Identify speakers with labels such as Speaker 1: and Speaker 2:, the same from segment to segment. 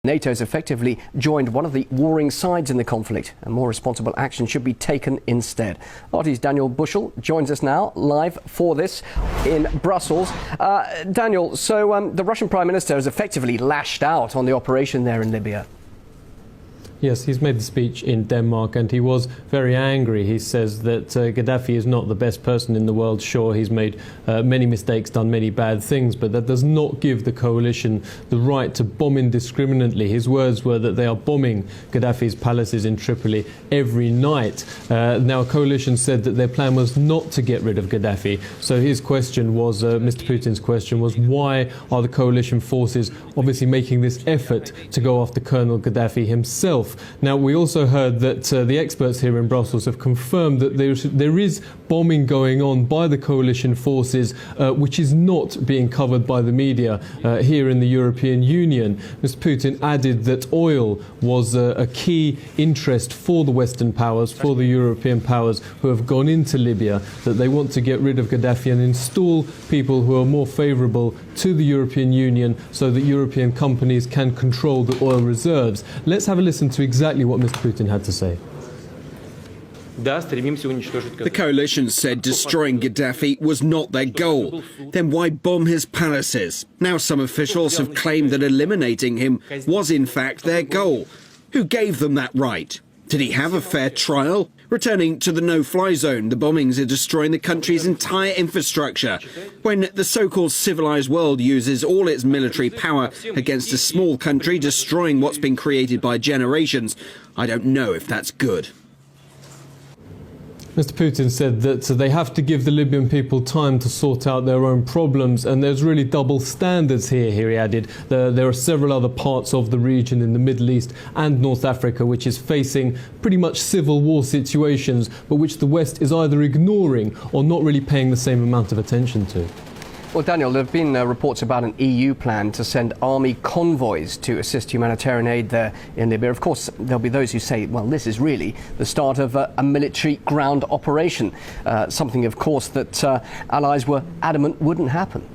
Speaker 1: NATO has effectively joined one of the warring sides in the conflict, and more responsible action should be taken instead. RT's Daniel Bushell joins us now live for this in Brussels. Daniel, so the Russian Prime Minister has effectively lashed out on the operation there in Libya.
Speaker 2: Yes, he's made the speech in Denmark and he was very angry. He says that Gaddafi is not the best person in the world. Sure, he's made many mistakes, done many bad things, but that does not give the coalition the right to bomb indiscriminately. His words were that they are bombing Gaddafi's palaces in Tripoli every night. Now, a coalition said that their plan was not to get rid of Gaddafi. So his question was, Mr. Putin's question was, why are the coalition forces obviously making this effort to go after Colonel Gaddafi himself? Now, we also heard that the experts here in Brussels have confirmed that there is bombing going on by the coalition forces, which is not being covered by the media here in the European Union. Mr. Putin added that oil was a key interest for the Western powers, for the European powers who have gone into Libya, that they want to get rid of Gaddafi and install people who are more favourable to the European Union so that European companies can control the oil reserves. Let's have a listen to exactly what Mr. Putin had to say.
Speaker 3: The coalition said destroying Gaddafi was not their goal. Then why bomb his palaces? Now some officials have claimed that eliminating him was in fact their goal. Who gave them that right? Did he have a fair trial? Returning to the no-fly zone, the bombings are destroying the country's entire infrastructure. When the so-called civilized world uses all its military power against a small country, destroying what's been created by generations, I don't know if that's good.
Speaker 2: Mr. Putin said that they have to give the Libyan people time to sort out their own problems, and there's really double standards here, he added. There are several other parts of the region in the Middle East and North Africa which is facing pretty much civil war situations, but which the West is either ignoring or not really paying the same amount of attention to.
Speaker 1: Well, Daniel, there have been reports about an EU plan to send army convoys to assist humanitarian aid there in Libya. Of course, there'll be those who say, well, this is really the start of a military ground operation, something, of course, that allies were adamant wouldn't happen.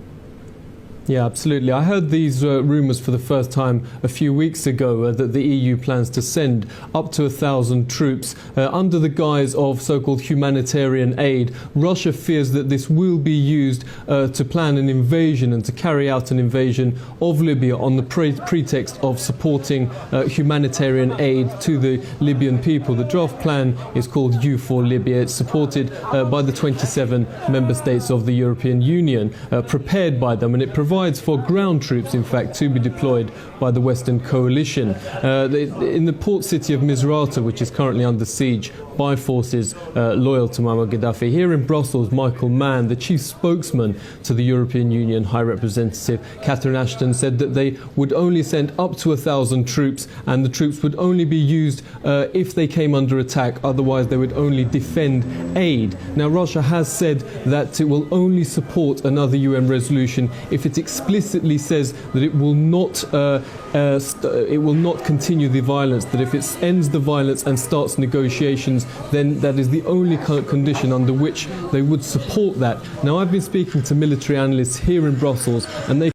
Speaker 2: Yeah, absolutely. I heard these rumours for the first time a few weeks ago that the EU plans to send up to 1,000 troops under the guise of so-called humanitarian aid. Russia fears that this will be used to plan an invasion and to carry out an invasion of Libya on the pretext of supporting humanitarian aid to the Libyan people. The draft plan is called U4 Libya. It's supported by the 27 member states of the European Union, prepared by them, and it provides for ground troops, in fact, to be deployed by the Western coalition. In the port city of Misrata, which is currently under siege by forces loyal to Muammar Gaddafi. Here in Brussels, Michael Mann, the chief spokesman to the European Union High Representative Catherine Ashton, said that they would only send up to 1,000 troops, and the troops would only be used if they came under attack. Otherwise, they would only defend aid. Now, Russia has said that it will only support another UN resolution if it explicitly says that it will not continue the violence, that if it ends the violence and starts negotiations, then that is the only condition under which they would support that. Now, I've been speaking to military analysts here in Brussels, and they